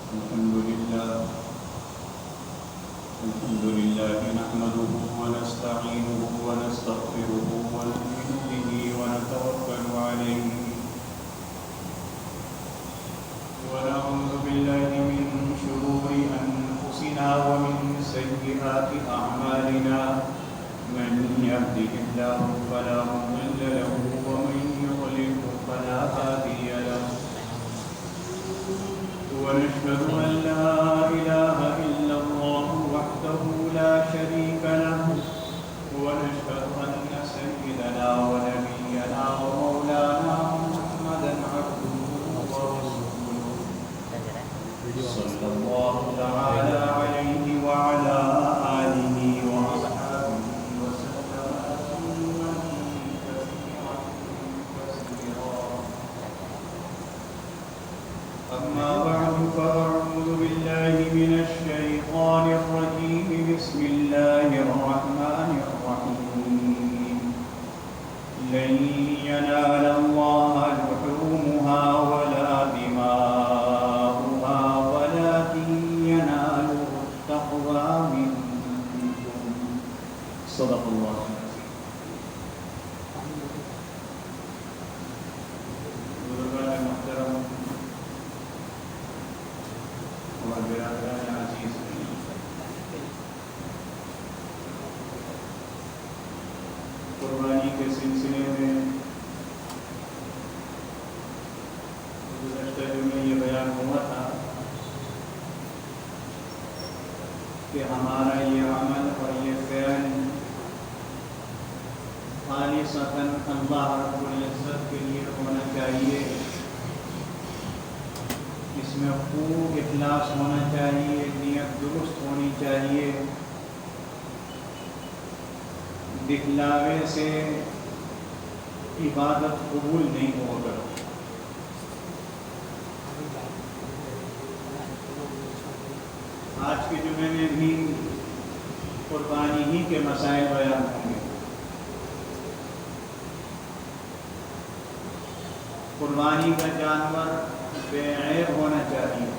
الحمد لله نحمده ونستعينه ونستغفره ونؤمن به ونتوكل عليه ونعوذ بالله من شرور أنفسنا ومن سيئات أعمالنا من يهده الله فلا مضل له ومن يضلل فلا هادي له ونشهد أن لا إله إلا الله وحده لا شريك له ونشهد أن سيدنا ونبينا ومولانا محمدا عبده ورسوله صلى الله تعالى عليه وعلى آله وأصحابه وسلم تسليما كثيرا كثيرا أما بعد فأعوذ بالله من الشيطان الرجيم بسم الله الرحمن الرحيم لن ينال الله لحومها ولا دماؤها ولكن يناله التقوى منكم صدق الله بزرگان محترم اور برادران عزیز، قربانی کے سلسلے میں گزشتہ جمعے یہ بیان ہوا تھا کہ ہمارا یہ عمل اور یہ فعل خالصتاً اللہ رب العزت کے لیے ہونا چاہیے، اس میں خوب اخلاص ہونا چاہیے، نیت درست ہونی چاہیے، دکھلاوے سے عبادت قبول نہیں ہوگا۔ آج کے جمعے میں بھی قربانی ہی کے مسائل بیان ہوں گے۔ قربانی کا جانور بے عیب ہونا چاہیے،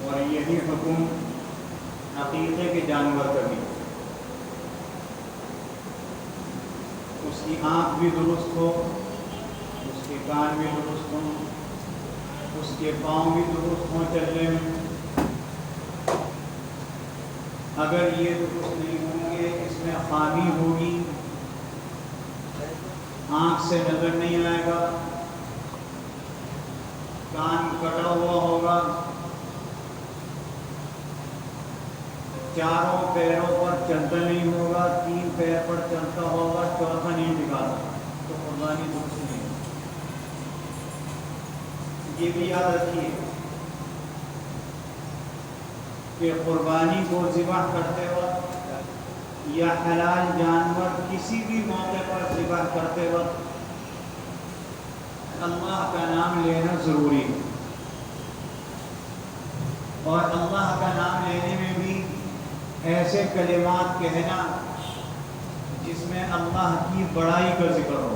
اور یہی حکم عقیقے کے جانور کا بھی۔ اس کی آنکھ بھی درست ہو، اس کے کان بھی درست ہوں، اس کے پاؤں بھی درست ہوں چلنے میں۔ اگر یہ درست نہیں ہوں گے، اس میں خامی ہوگی، آنکھ سے نظر نہیں آئے گا، کان کٹا ہوا ہوگا، چاروں پیروں پر چلتا نہیں ہوگا، تین پیر پر چلتا ہوگا، چوتھا نہیں دکھاتا، تو قربانی درست نہیں۔ یہ بھی یاد رکھیے کہ قربانی کو ذبح کرتے وقت یا حلال جانور کسی بھی موقع پر ذبح کرتے وقت اللہ کا نام لینا ضروری ہے، اور اللہ کا نام لینے میں بھی ایسے کلمات کہنا جس میں اللہ کی بڑائی کا ذکر ہو۔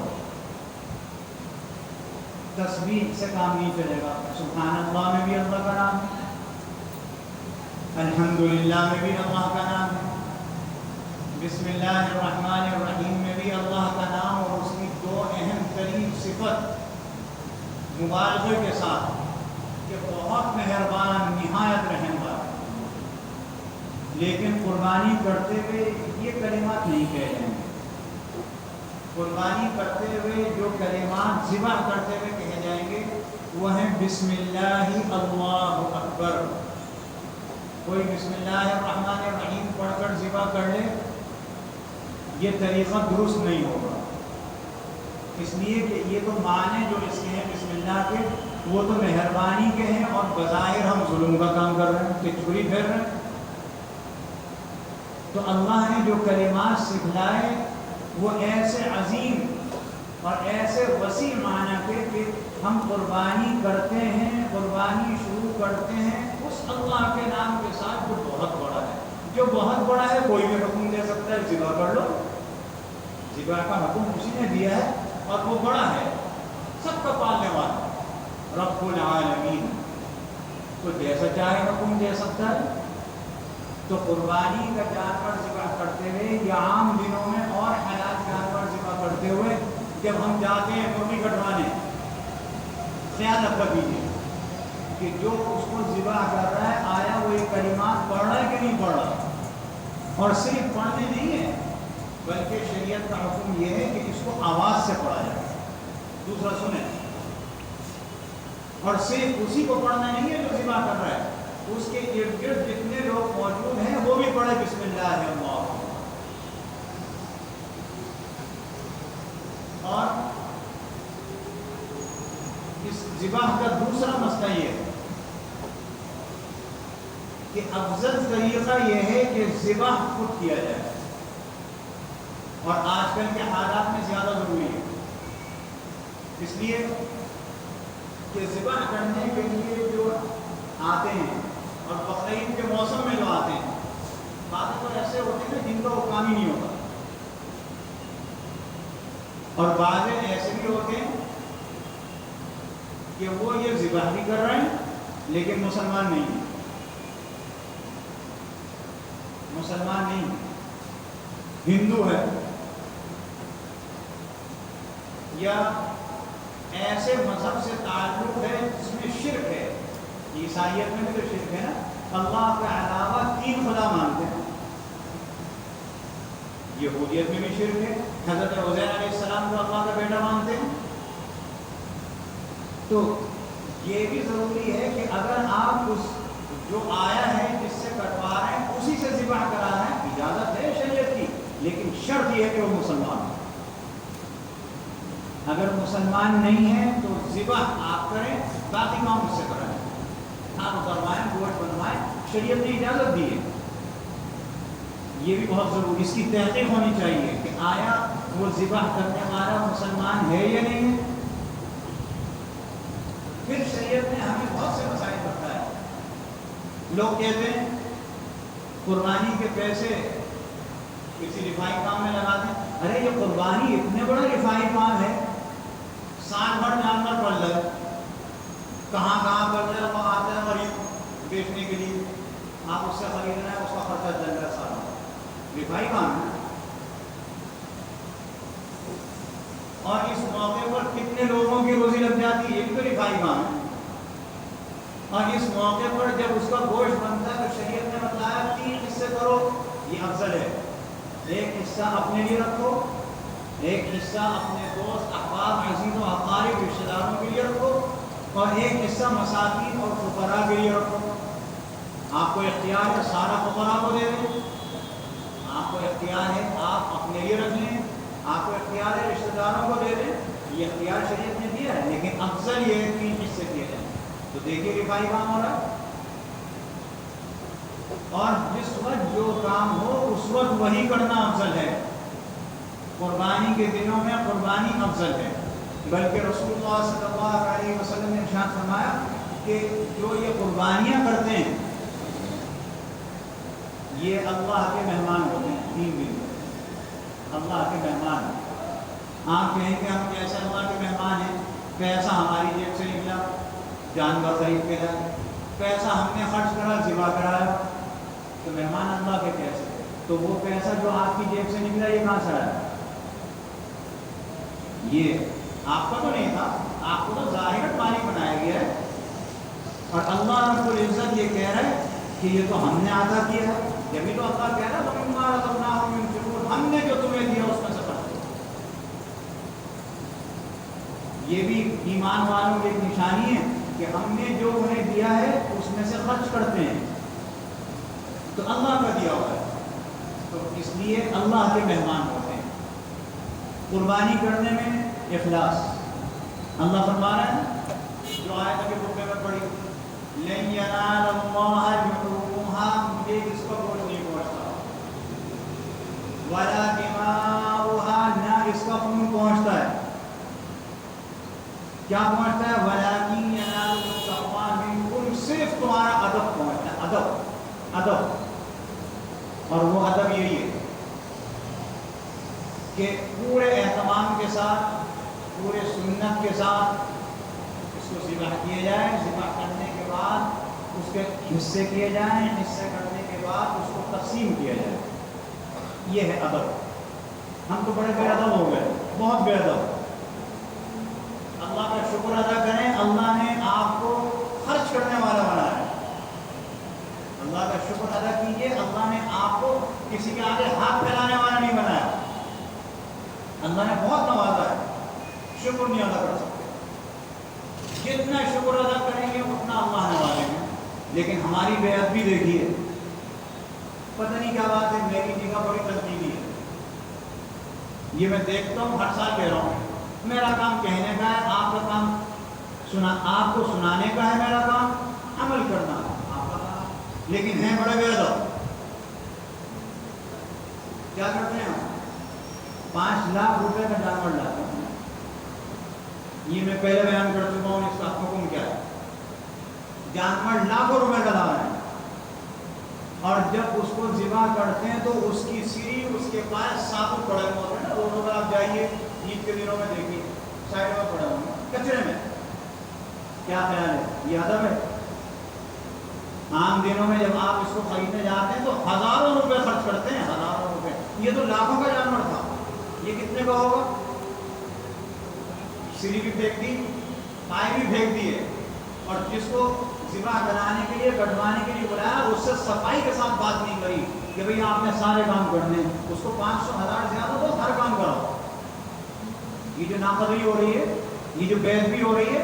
تسبیح سے کام نہیں چلے گا، سبحان اللہ میں بھی اللہ کا نام ہے، الحمدللہ میں بھی اللہ کا نام ہے، بسم اللہ الرحمن الرحیم میں بھی اللہ کا نام، اور اس کی دو اہم ترین صفت مبالغے کے ساتھ کہ بہت مہربان، نہایت رحم والا۔ لیکن قربانی کرتے ہوئے یہ کلمات نہیں کہہ جائیں گے۔ قربانی کرتے ہوئے جو کلمات ذبح کرتے ہوئے کہے جائیں گے وہ ہیں بسم اللہ اللہ اکبر۔ کوئی بسم اللہ الرحمن الرحیم پڑھ کر ذبح کر لے، یہ طریقہ درست نہیں ہوگا، اس لیے کہ یہ تو معنی جو اس کے ہیں بسم اللہ کے، وہ تو مہربانی کے ہیں، اور بظاہر ہم ظلم کا کام کر رہے ہیں کہ چھری پھیر رہے ہیں۔ تو اللہ نے جو کلمات سکھلائے وہ ایسے عظیم اور ایسے وسیع معنی کے کہ ہم قربانی کرتے ہیں، قربانی شروع کرتے ہیں اس اللہ کے نام کے ساتھ جو بہت بڑا ہے۔ جو بہت بڑا ہے کوئی بھی حکم دے سکتا ہے، ذبح کر لو، ذبح کا حکم اسی نے دیا ہے، اور وہ بڑا ہے، سب کا پالنے والا، رب العالمین، تو جیسا چاہے حکم دے سکتا ہے۔ تو قربانی کا جانور ذبح کرتے ہوئے یا عام دنوں میں اور حلال جانور ذبح کرتے ہوئے جب ہم جاتے ہیں مرغی کٹوانے، خیال رکھا کیجیے کہ جو اس کو ذبح کر رہا ہے آیا وہ یہ کلمات پڑھ رہا ہے کہ نہیں پڑھ رہا، اور صرف پڑھنے نہیں ہے بلکہ شریعت کا حکم یہ ہے کہ اس کو آواز سے پڑھا جائے، دوسرا سنیں، اور صرف اسی کو پڑھنا نہیں ہے جو ذبح کر رہا ہے، اس کے ارد گرد جتنے لوگ موجود ہیں وہ بھی پڑھے بسم اللہ اللہ۔ اور اس ذبح کا دوسرا مسئلہ یہ ہے کہ افضل طریقہ یہ ہے کہ ذبح خود کیا جائے، اور آج کل کے حالات میں زیادہ ضروری ہے، اس لیے کہ ذبح کرنے کے لیے جو آتے ہیں اور بقرعید کے موسم میں جو آتے ہیں، بعض تو ایسے ہوتے ہیں جن کا وہ کام ہی نہیں ہوتا، اور بعض ایسے بھی ہوتے ہیں کہ وہ یہ ذبح بھی کر رہے ہیں لیکن مسلمان نہیں ہیں، مسلمان نہیں ہیں، ہندو ہے یا ایسے مذہب سے تعلق ہے جس میں شرک ہے، عیسائیت میں بھی تو شرک ہے نا، اللہ کے علاوہ 3 خدا مانتے ہیں، یہودیت میں بھی شرک ہے، حضرت عزیر علیہ السلام کو اللہ کا بیٹا مانتے ہیں۔ تو یہ بھی ضروری ہے کہ اگر آپ اس جو آیا ہے جس سے کٹوا رہے ہیں اسی سے ذبح کرا رہے ہیں، اجازت ہے شریعت کی، لیکن شرط یہ ہے کہ وہ مسلمان ہو، اگر مسلمان نہیں ہے تو ذبح آپ کریں، باقی کام اس سے کرائیں، آپ اتروائیں، گوشت بنوائیں، شریعت نے اجازت دی ہے، یہ بھی بہت ضروری، اس کی تحقیق ہونی چاہیے کہ آیا وہ ذبح کرنے والا مسلمان ہے یا نہیں ہے۔ پھر شریعت نے ہمیں بہت سے مسائل بتائے، لوگ کہتے ہیں قربانی کے پیسے کسی رفائی کام میں لگا دیں، ارے یہ قربانی اتنے بڑا رفائی کام ہے، سال بھر جانور پل لگے، کہاں کہاں پل رہے وہ آتے ہیں غریب بیچنے کے لیے، آپ اس سے خرید رہے ہیں، اس کا خرچہ چل رہا ہے سارا، رفائی کام ہے، اور اس موقع پر کتنے لوگوں کی روزی لگ جاتی ہے، یہ بھی تو رفائی کام ہے، اور اس موقع پر جب اس کا گوشت بنتا ہے تو شریعت نے بتایا 3 حصے کرو، یہ افضل ہے، ایک حصہ اپنے لیے رکھو، ایک حصہ اپنے دوست احباب عزیز و اقارب رشتہ داروں کے لیے رکھو، اور ایک حصہ مساکین اور فقراء کے لیے رکھو۔ آپ کو اختیار ہے سارا فقراء کو دے دیں، آپ کو اختیار ہے آپ اپنے لیے رکھ لیں، آپ کو اختیار ہے رشتہ داروں کو دے دیں، یہ اختیار شریعت نے دیا ہے، لیکن افضل یہ ہے 3 حصے کیے جائیں۔ تو دیکھیے رفائی کام ہو رہا ہے، اور جس وقت جو کام ہو اس وقت وہی کرنا افضل ہے، قربانی کے دنوں میں قربانی افضل ہے، بلکہ رسول اللہ صلی اللہ علیہ وسلم نے ارشاد فرمایا کہ جو یہ قربانیاں کرتے ہیں یہ اللہ کے مہمان ہوتے ہیں، 3 دن اللہ کے مہمان ہیں۔ آپ کہیں کہ ہم کیسے اللہ کے مہمان ہیں، پیسہ ہماری جیب سے نکلا جانور خرید کے لائے، پیسہ ہم نے خرچ کرا ذبح کرایا، تو مہمان اللہ کے کیسے، تو وہ پیسہ جو آپ کی جیب سے نکلا یہ کہاں سے آیا، یہ آپ کا تو نہیں تھا، آپ کو تو ظاہر مالک بنایا گیا ہے، اور اللہ رب العزت یہ کہہ رہا ہے کہ یہ تو ہم نے عطا کیا ہے، جبھی تو اللہ کہہ رہا ہے وَمِمَّا رَزَقْنَاهُمْ يُنْفِقُونَ، ہم نے جو تمہیں دیا اس میں سے خرچ کرو۔ یہ بھی ایمان والوں کی ایک نشانی ہے کہ ہم نے جو انہیں دیا ہے اس میں سے خرچ کرتے ہیں، تو اللہ کا دیا ہوا ہے، تو اس لیے اللہ کے مہمان ہوتے ہیں۔ قربانی کرنے میں اخلاص، اللہ فرما رہا ہے جو آیت ابھی رکوع میں پڑھی، لَن يَنَالَ اللَّهَ لُحُومُهَا، مجھے اس کا گوشت نہیں پہنچتا، وَلَا دِمَاؤُهَا، نہ اس کا خون پہنچتا ہے، کیا پہنچتا ہے، وَلَٰكِن يَنَالُهُ التَّقْوَىٰ مِنكُمْ، صرف تمہارا ادب پہنچتا ہے، ادب، اور وہ ادب یہی ہے کہ پورے اہتمام کے ساتھ، پورے سنت کے ساتھ اس کو ذبح کیا جائے، ذبح کرنے کے بعد اس کے حصے کیے جائیں، حصے کرنے کے بعد اس کو تقسیم کیا جائے. یہ ہے ادب. ہم تو بڑے بے ادب ہو گئے، بہت بے ادب. اللہ کا شکر ادا کریں، اللہ نے آپ کو خرچ کرنے والا بنایا ہے. اللہ کا شکر ادا کیجیے، اللہ نے آپ کو کسی کے آگے ہاتھ پھیلانے والا نہیں بنایا. اللہ نے بہت نوازا ہے، شکر نہیں ادا کر سکتے. جتنا شکر ادا کریں گے اتنا اللہ نوازیں گے. لیکن ہماری بے ادبی دیکھیے، پتہ نہیں کیا بات ہے، میری جگہ بڑی تنقیدی ہے. یہ میں دیکھتا ہوں، ہر سال کہہ رہا ہوں میرا کام کہنے کا ہے، آپ کا کام آپ کو سنانے کا ہے، میرا کام عمل کرنا آپ کا کام. لیکن ہیں بڑے بے ادب. کیا کرتے ہیں ہم؟ 5 لاکھ روپے کا جانور لاتے ہیں. یہ میں پہلے بیان کر چکا ہوں، اس کا حکم کیا ہے. جانور لاکھوں روپے کا لا رہے ہیں، اور جب اس کو ذبح کرتے ہیں تو اس کی سری، اس کے پاس ثابت پڑے ہوئے ہوتے ہیں نا. روڈوں پر آپ جائیے عید کے دنوں میں دیکھیے سائڈ میں پڑے ہوئے ہیں کچرے میں. کیا خیال ہے؟ یہ ادب ہے؟ عام دنوں میں جب آپ اس کو خریدنے جاتے ہیں تو ہزاروں روپے خرچ کرتے ہیں، ہزاروں روپے. یہ تو لاکھوں کا جانور تھا، یہ کتنے کا ہوگا؟ سری بھی پھینک دی، پائے بھی پھینک دیے، اور جس کو ذبح کرانے کے لیے، کٹوانے کے لیے بلایا، اس سے صفائی کے ساتھ بات نہیں کری کہ بھئی آپ نے سارے کام کرنے. اس کو 500 1000 زیادہ تو ہر کام کراؤ. یہ جو ناقدری ہو رہی ہے، یہ جو بے ادبی ہو رہی ہے،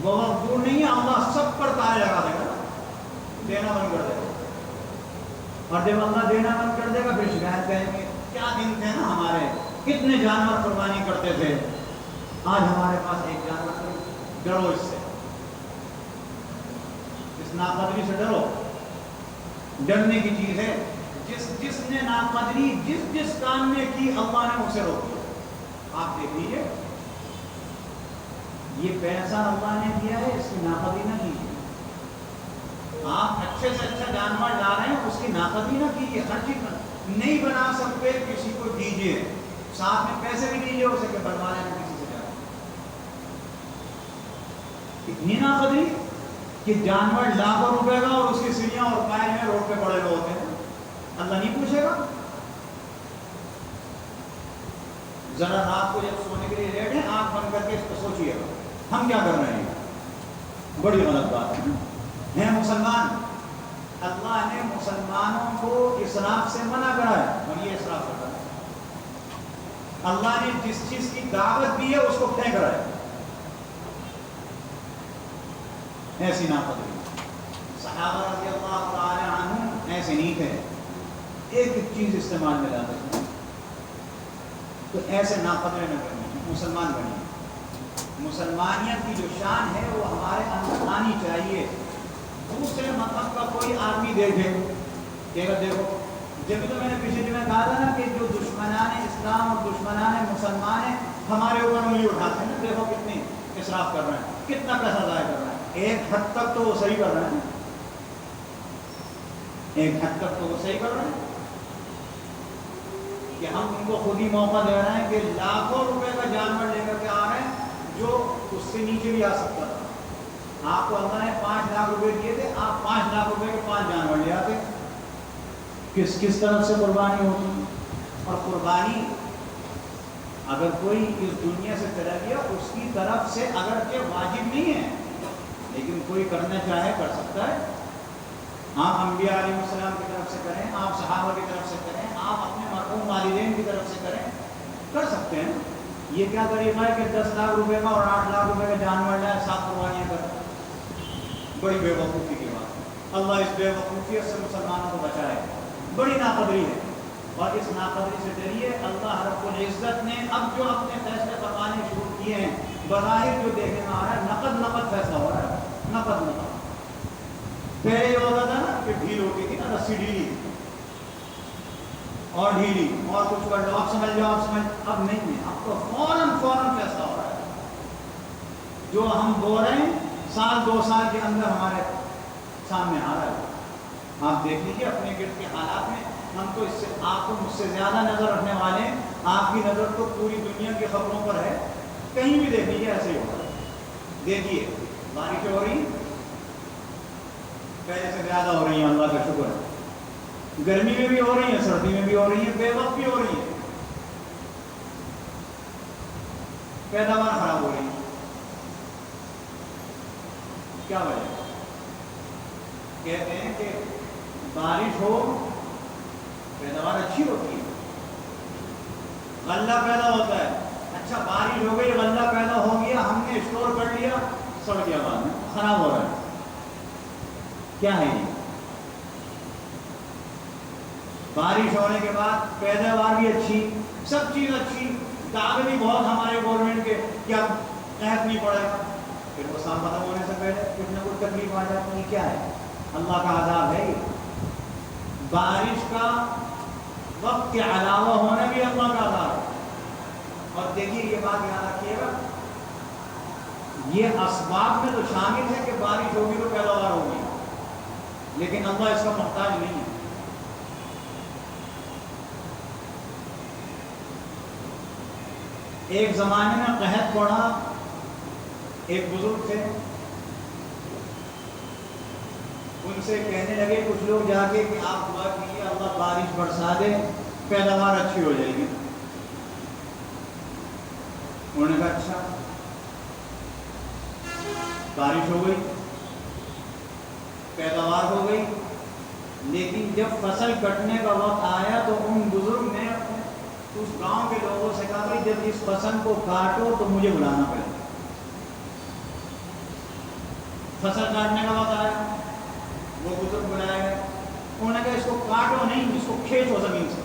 وہ وقت دور نہیں ہے، اللہ سب پر تالے لگا دے گا، دینا بند کر دے گا. اور جب اللہ دینا بند کر دے گا پھر شکایت کریں گے کیا دن تھے نا ہمارے، کتنے جانور قربانی کرتے تھے، آج ہمارے پاس ایک جانور نہیں. ڈرو اس سے، اس ناقدری سے ڈرو. ڈرنے کی چیز ہے. جس نے ناقدری جس کام میں کی، اللہ نے اسے روک دیا. آپ دیکھ لیجیے، یہ پیسہ اللہ نے دیا ہے، اس کی ناقدری نہ کیجیے. آپ اچھے سے اچھا جانور لا رہے ہیں، اس کی ناقدری نہ کیجیے. ہر چیز نہیں بنا سکتے، کسی کو دیجیے، ساتھ میں پیسے بھی دیجیے اسے کہ بنوا لینا کسی سے جا کے. اتنی ناقدری کہ جانور لاکھوں روپے کا اور اس کی سیڑھیاں اور پائے میں روڈ پہ پڑے ہوئے ہوتے ہیں. اللہ نہیں پوچھے گا؟ ذرا رات کو جب سونے کے لیے لیٹ ہے، آنکھ بند کر کے اس کو سوچیے گا ہم کیا کر رہے ہیں. بڑی غلط بات ہے. مسلمان، اللہ نے مسلمانوں کو اسراف سے منع کرا ہے، اور یہ اسراف کرتا ہے. اللہ نے جس چیز کی دعوت دی ہے اس کو پھینک رہا ہے. ایسی ناقدری. صحابہ رضی اللہ تعالی عنہ ایسے نہیں تھے، ایک ایک چیز استعمال میں لاتے تھے. تو ایسے ناقدرے نہ بنیے، مسلمان بنیے. مسلمانیت کی جو شان ہے وہ ہمارے اندر آنی چاہیے. دوسرے مذہب کا کوئی آدمی دیکھے کہ دیکھو، جب تو میں نے پچھلے میں کہا تھا نا کہ جو دشمنان اسلام اور دشمنان مسلمان ہیں ہمارے اوپر انگلی اٹھاتے ہیں، دیکھو کتنی اسراف کر رہے ہیں، کتنا پیسہ ضائع کر رہے ہیں. ایک حد تک تو وہ صحیح کر رہے ہیں، ایک حد تک تو وہ صحیح کر رہے ہیں کہ ہم ان کو خود ہی موقع دے رہے ہیں کہ لاکھوں روپے کا جانور لے کر کے آ رہے ہیں جو اس سے نیچے بھی آ سکتا تھا. آپ کو اللہ نے 5 لاکھ روپے دیے تھے، آپ 5 لاکھ روپے کے 5 جانور لے آتے. کس طرف سے قربانی ہوتی؟ اور قربانی اگر کوئی اس دنیا سے چلا گیا اس کی طرف سے اگرچہ واجب نہیں ہے لیکن کوئی کرنا چاہے کر سکتا ہے. آپ انبیاء علیہ السلام کی طرف سے کریں، آپ صحابہ کی طرف سے کریں، آپ اپنے مرحوم والدین کی طرف سے کریں، کر سکتے ہیں. یہ کیا طریقہ ہے کہ 10 لاکھ روپے کا اور 8 لاکھ روپے کا جانور لائے 7 قربانیاں کریں؟ بڑی بے وقوفی کی بات ہے. اللہ اس بے وقوفیت سے مسلمانوں کو بچائے. بڑی ناقدری ہے، اور اس ناقدری سے ڈریے. اللہ رب العزت نے اب جو اپنے فیصلے کروانے شروع کیے ہیں، بظاہر جو دیکھنے میں آ رہا ہے نقد فیصلہ ہو رہا ہے. نقد پہلے یہ ہوتا تھا نا کہ ڈھیل ہوتی تھی نا، رسی ڈھیلی اور ڈھیلی اور کچھ کر لو، آپ سمجھ لو، آپ سمجھ. اب نہیں ہے، اب تو فوراً فیصلہ ہو رہا ہے. جو ہم بول رہے ہیں 1-2 سال کے اندر ہمارے سامنے آ رہا ہے. آپ دیکھ لیجیے اپنے گرد کے حالات میں. ہم تو اس سے، آپ کو مجھ سے زیادہ نظر رکھنے والے ہیں. آپ کی نظر تو پوری دنیا کی خبروں پر ہے، کہیں بھی دیکھ لیجیے ایسے ہی ہوگا. دیکھیے بارشیں ہو رہی ہیں، پہلے سے زیادہ ہو رہی ہیں، اللہ کا شکر ہے۔ گرمی میں بھی ہو رہی ہیں، سردی میں بھی ہو رہی ہیں، بے وقت بھی ہو رہی ہیں، پیداوار خراب ہو رہی ہے۔ کیا وجہ؟ کہتے ہیں کہ بارش ہو پیداوار اچھی ہوتی ہے، غلہ پیدا ہوتا ہے۔ اچھا بارش ہو گئی، غلہ پیدا ہو گیا، ہم نے اسٹور کر لیا، سڑ گیا، بعد میں خراب ہو رہا ہے۔ کیا ہے یہ؟ بارش ہونے کے بعد پیداوار بھی اچھی، سب چیز اچھی، دعوے بھی بہت ہمارے گورنمنٹ کے، کیا قحط نہیں پڑے گا، پھر وہ سال ختم ہونے سے پہلے کچھ نہ کچھ تکلیف آ جاتی ہے۔ کیا ہے؟ اللہ کا عذاب ہے یہ۔ بارش کا وقت کے علاوہ ہونا بھی اللہ کا عذاب ہے۔ اور دیکھیے یہ بات یاد رکھیے گا، یہ اسباب میں تو شامل ہے کہ بارش ہوگی تو پیداوار ہوگی، لیکن اللہ اس کا محتاج نہیں ہے۔ ایک زمانے میں قحط پڑا، ایک بزرگ تھے، ان سے کہنے لگے کچھ لوگ جا کے کہ آپ دعا کیجیے اللہ بارش برسا دے، پیداوار اچھی ہو جائے گی۔ انہوں نے کہا اچھا، بارش ہو گئی، پیداوار ہو گئی، لیکن جب فصل کٹنے کا وقت آیا تو ان بزرگ نے اس گاؤں کے لوگوں سے کہا کہ جب اس فصل کو کاٹو تو مجھے بلانا پڑے گا۔ فصل کاٹنے کا وقت آیا، وہ بزرگ بلائے گئے، انہوں نے کہا اس کو کاٹو نہیں، اس کو کھینچو زمین سے،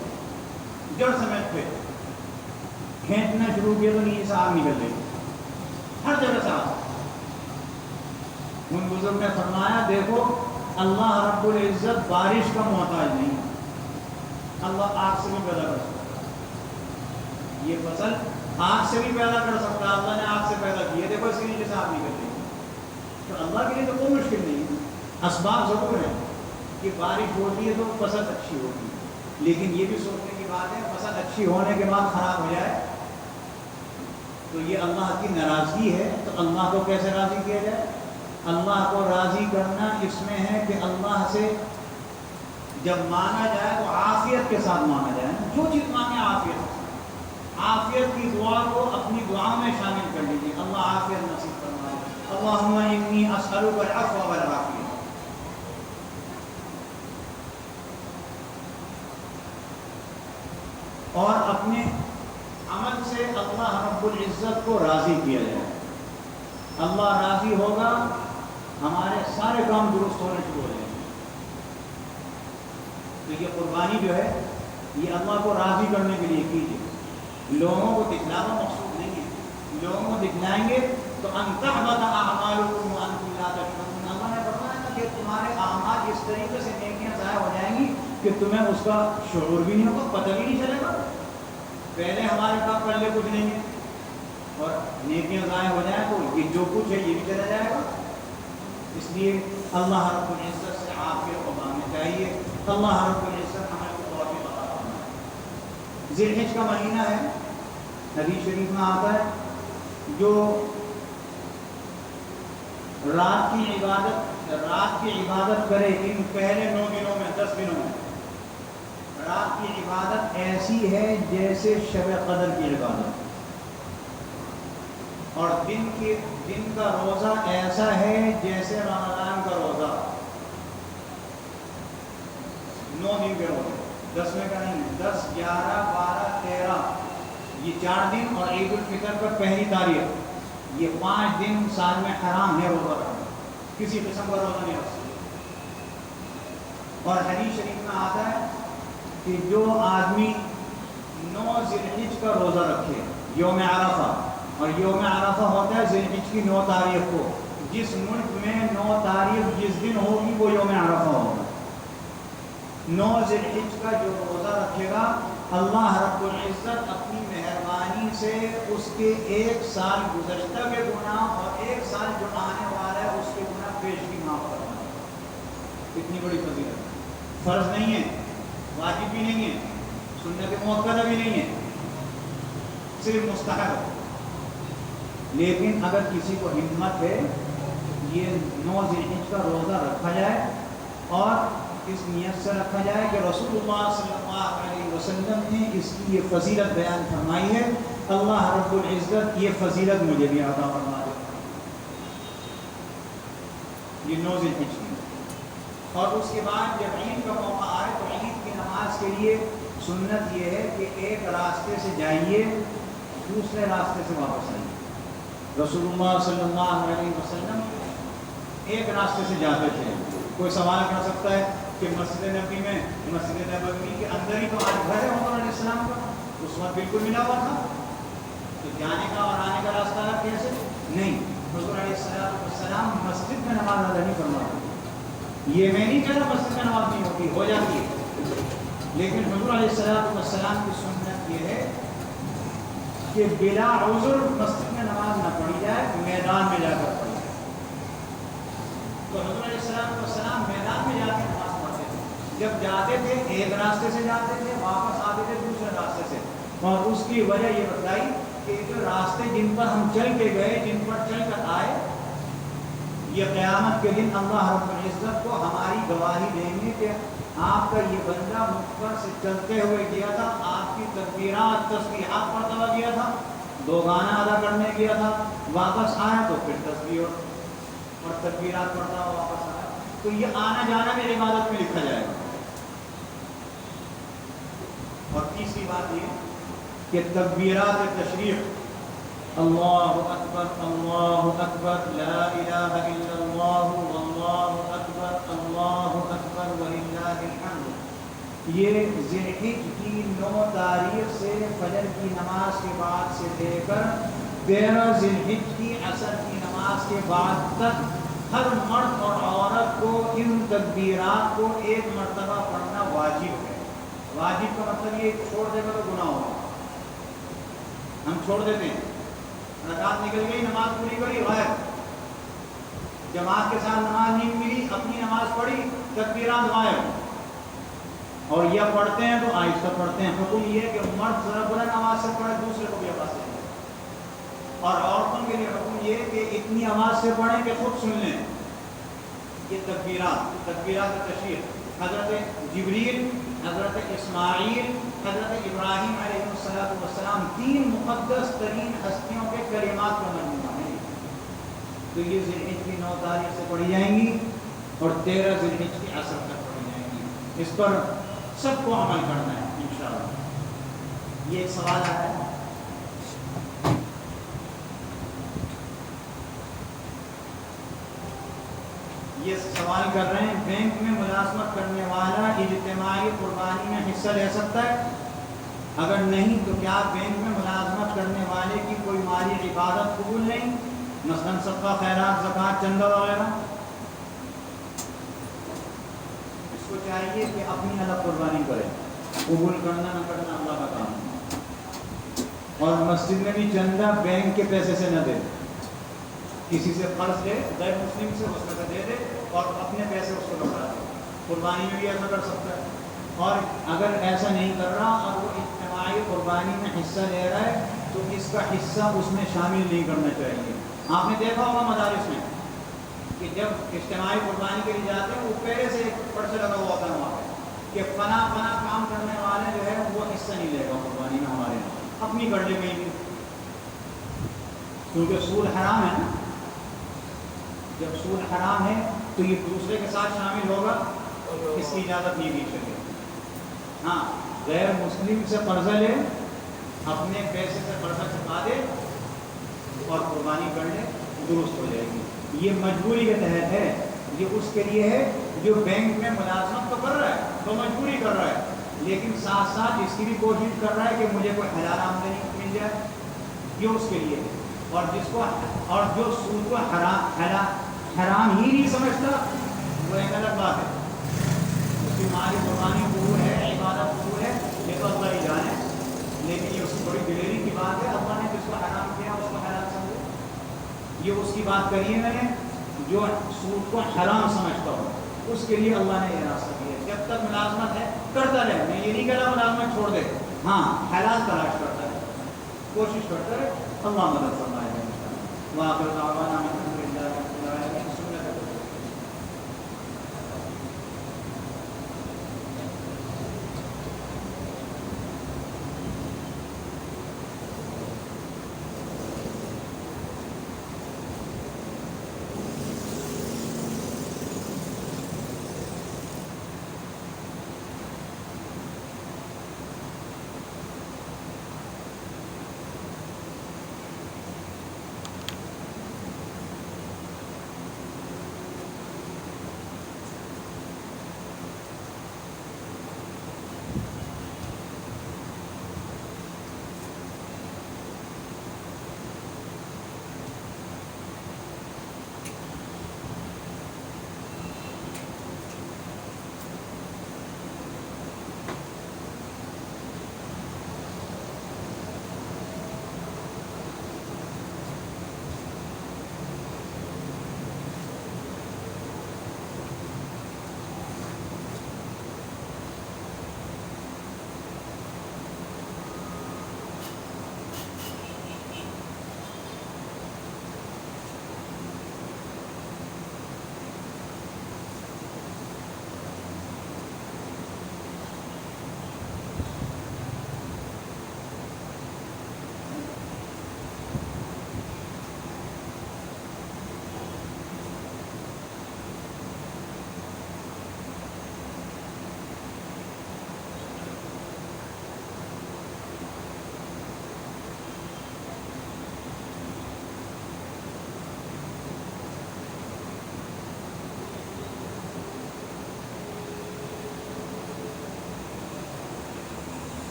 جڑ سمیت پہ کھینچنا شروع کیا تو نیچے سے آگ نکل گئی، ہر جگہ سے آگ۔ ان بزرگ نے فرمایا دیکھو اللہ رب العزت بارش کا محتاج نہیں، اللہ آگ سے بھی پیدا کر سکتا ہے، یہ فصل آگ سے بھی پیدا کر سکتا ہے، اللہ نے آگ سے پیدا کی ہے، دیکھو اس کے نیچے سے آگ نکل گئی۔ تو اللہ کے لیے تو کوئی مشکل نہیں ہے، اسباب ضرور ہے کہ بارش ہوتی ہے تو فصل اچھی ہوتی ہے، لیکن یہ بھی سوچنے کی بات ہے فصل اچھی ہونے کے بعد خراب ہو جائے تو یہ اللہ کی ناراضگی ہے۔ تو اللہ کو کیسے راضی کیا جائے؟ اللہ کو راضی کرنا اس میں ہے کہ اللہ سے جب مانگا جائے تو عافیت کے ساتھ مانگا جائے، جو چیز مانگے عافیت کی دعا کو اپنی دعا میں شامل کر لیجیے، اللہ عافیت نصیب فرمائے، اللہم انی اسألک العفو والعافیہ۔ اور اپنے عمل سے اللہ رب العزت کو راضی کیا جائے، اللہ راضی ہوگا، ہمارے سارے کام درست ہونے شروع ہو جائیں گے۔ تو یہ قربانی جو ہے یہ اللہ کو راضی کرنے کے لیے کیجیے، لوگوں کو دکھلانا مقصود نہیں ہے، لوگوں کو دکھلائیں گے تو ان تحبط اعمالکم وانتم لا تشعرون، اللہ نے فرمایا کہ تمہارے اعمال اس طریقے سے نیکیاں ضائع ہو جائیں گی کہ تمہیں اس کا شعور بھی نہیں ہوگا، پتہ بھی نہیں چلے گا، پہلے ہمارے پاس پہلے کچھ نہیں ہے، اور نیکیاں ضائع ہو جائیں تو یہ جو کچھ ہے یہ بھی چلا جائے گا۔ اس لیے اللہ رب العزت سے عافیت کو مانگنا چاہیے، اللہ رب العزت ہمیں توفیق عطا فرمائے۔ ذی الحجہ کا مہینہ ہے، حدیث شریف میں آتا ہے جو رات کی عبادت کرے ان پہلے 9 دنوں میں، 10 دنوں میں، رات کی عبادت ایسی ہے جیسے شب قدر کی عبادت، اور دن کا روزہ ایسا ہے جیسے رمضان کا روزہ، 9 دن کے روزے، 10ویں کا نہیں، 10، 11، 12، 13 یہ 4 دن، اور عید الفطر پر پہلی تاریخ، یہ 5 دن سال میں حرام ہے روزہ رکھنا، کسی قسم کا روزہ نہیں رکھ سکتے۔ اور حدیث شریف میں آتا ہے کہ جو آدمی 9 ذی الحجہ کا روزہ رکھے، یوم عرفہ، اور یوم عرفہ ہوتا ہے ذی الحجہ کی 9 تاریخ کو، جس ملک میں 9 تاریخ جس دن ہوگی وہ یوم عرفہ ہوگا، 9 ذی الحجہ کا جو روزہ رکھے گا اللہ رب العزت اپنی مہربانی سے اس کے 1 سال گزشتہ کے گناہ اور 1 سال جو آنے والا ہے اس کے گناہ پیشگی معاف کرنا ہے۔ اتنی بڑی فضیلت، فرض نہیں ہے، واجب بھی نہیں ہے، سنت مؤکدہ بھی نہیں ہے، صرف مستحب ہے۔ لیکن اگر کسی کو ہمت ہے یہ 9 ذی الحجہ کا روزہ رکھا جائے اور اس نیت سے رکھا جائے کہ رسول اللہ صلی اللہ علیہ وسلم نے اس کی یہ فضیلت بیان فرمائی ہے، اللہ رب العزت یہ فضیلت مجھے بھی عطا فرما دے۔ یہ 9 ذی الحجہ کی، اور اس کے بعد جب عید کا موقع آئے تو عید کی نماز کے لیے سنت یہ ہے کہ ایک راستے سے جائیے دوسرے راستے سے واپس آئیے۔ رسول اللہ صلی اللہ علیہ وسلم ایک راستے سے جاتے تھے۔ کوئی سوال کر سکتا ہے کہ مسجد نبی میں، مسجد نبوی کے اندر ہی تو آج گھر ہے عمر علیہ السلام کا، اس وقت بالکل ملا ہوا تھا، تو جانے کا اور آنے کا راستہ الگ کیسے؟ نہیں، حضور علیہ السلام مسجد میں نماز ادا نہیں فرماتے۔ یہ میں نہیں کہہ رہا مسجد میں نماز نہیں ہوتی، ہو جاتی ہے، لیکن حضور علیہ السلام کی سنت یہ ہے کہ بلا عذر مسجد میں نماز نہ پڑھی جائے، میدان میں جا کر پڑھی جائے۔ تو حضور علیہ السلام میدان میں جا کے نماز پڑھتے تھے۔ جب جاتے تھے ایک راستے سے جاتے تھے، واپس آتے تھے دوسرے راستے سے، اور اس کی وجہ یہ بتائی کہ جو راستے جن پر ہم چل کے گئے، جن پر چل کر آئے، یہ قیامت کے دن اللہ رب العزت کو ہماری گواہی دیں گے کہ آپ کا یہ بندہ مجھ پر سے چلتے ہوئے گیا تھا، آپ کی تکبیرات تسبیحات پڑھتا ہوا گیا تھا، 2 گانا ادا کرنے گیا تھا، واپس آیا تو پھر تسبیح اور تکبیرات پڑھتا ہوا واپس آیا، تو یہ آنا جانا بھی عبادت میں لکھا جائے گا۔ اور تیسری بات یہ کہ تکبیرات تشریف، اللہ اکبر اللہ اکبر لا الہ الا اللہ واللہ اکبر اللہ اکبر وللہ الحمد، یہ ذی الحجہ کی 9 تاریخ سے فجر کی نماز کے بعد سے لے کر 13 ذی الحجہ کی عصر کی نماز کے بعد تک ہر مرد اور عورت کو ان تکبیرات کو ایک مرتبہ پڑھنا واجب ہے۔ واجب کا مطلب یہ چھوڑ دے گا تو گناہ ہوگا، ہم چھوڑ دیتے ہیں، رکعت نکل گئی، نماز پوری کری، غیر جماعت کے ساتھ نماز نہیں ملی، اپنی نماز پڑھی، تکبیرات غائب، اور یہ پڑھتے ہیں تو آہستہ پڑھتے ہیں۔ حکم یہ ہے کہ مرد ذرا بلند آواز سے پڑھے، دوسرے کو بھی آواز سے پڑھے، اور عورتوں کے لیے حکم یہ ہے کہ اتنی آواز سے پڑھیں کہ خود سن لیں۔ یہ تکبیرات تشریف، حضرت جبریل، حضرت اسماعیل، حضرت ابراہیم علیہ السلام 3 مقدس ترین ہستیوں کے کلمات کا مجموعہ ہے۔ تو یہ ذی الحجہ کی 9 تاریخ سے پڑھی جائیں گی اور 13 ذی الحجہ کی عصر تک پڑھی جائیں گی۔ اس پر سب کو عمل کرنا ہے انشاءاللہ۔ یہ ایک سوال آیا ہے، یہ سوال کر رہے ہیں بینک میں ملازمت کرنے والا اجتماعی قربانی میں حصہ لے سکتا ہے؟ اگر نہیں تو کیا بینک میں ملازمت کرنے والے کی کوئی مالی عبادت قبول نہیں، مثلا صدقہ، خیرات، زکوٰۃ، چندہ وغیرہ؟ اس کو چاہیے کہ اپنی الگ قربانی کرے، قبول کرنا نہ کرنا اللہ کا کام ہے۔ اور مسجد میں بھی چندہ بینک کے پیسے سے نہ دے، کسی سے قرض لے، غیر مسلم سے اس میں سے دے دے اور اپنے پیسے اس کو لوٹا دے۔ قربانی میں بھی ایسا کر سکتا ہے، اور اگر ایسا نہیں کر رہا اور وہ اجتماعی قربانی میں حصہ لے رہا ہے تو اس کا حصہ اس میں شامل نہیں کرنا چاہیے۔ آپ نے دیکھا ہوگا مدارس میں کہ جب اجتماعی قربانی کے لیے جاتے ہیں وہ پہلے سے ایک پرچہ لگا ہوا ہوتا ہے وہاں پہ کہ فلاں فلاں کام کرنے والے جو ہے وہ حصہ نہیں لے گا قربانی میں، ہمارے اپنی کر لے گئی، کیونکہ سود حرام ہے نا۔ جب سود حرام ہے تو یہ دوسرے کے ساتھ شامل ہوگا، اس کی اجازت نہیں دی سکے۔ ہاں، غیر مسلم سے قرضہ لے، اپنے پیسے سے قرضہ چکا دے اور قربانی کر لے، درست ہو جائے گی۔ یہ مجبوری کے تحت ہے، یہ اس کے لیے ہے جو بینک میں ملازمت تو کر رہا ہے، تو مجبوری کر رہا ہے، لیکن ساتھ ساتھ اس کی بھی کوشش کر رہا ہے کہ مجھے کوئی حلال آمدنی مل جائے، یہ اس کے لیے ہے۔ اور جو سود کو حرام ہی نہیں سمجھتا وہ ایک الگ بات ہے، اس کی مالی قربانی قبول ہے، عبادت قبول ہے، یہ تو اللہ ہی جانے، لیکن یہ اس کی بڑی دلیری کی بات ہے۔ اللہ نے جس کو حرام کیا اس کو حلال سمجھے، یہ اس کی بات کری ہے میں نے، جو سود کو حرام سمجھتا ہو اس کے لیے اللہ نے یہ راستہ دیا ہے۔ جب تک ملازمت ہے کرتا رہے، میں یہ نہیں کہہ رہا ملازمت چھوڑ دے، ہاں حلال تلاش کرتا ہے، کوشش کرتا ہے، اللہ مدد فرمائے گا۔ وآخر دعوانا أن الحمد لله رب العالمين. سنة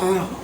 آیا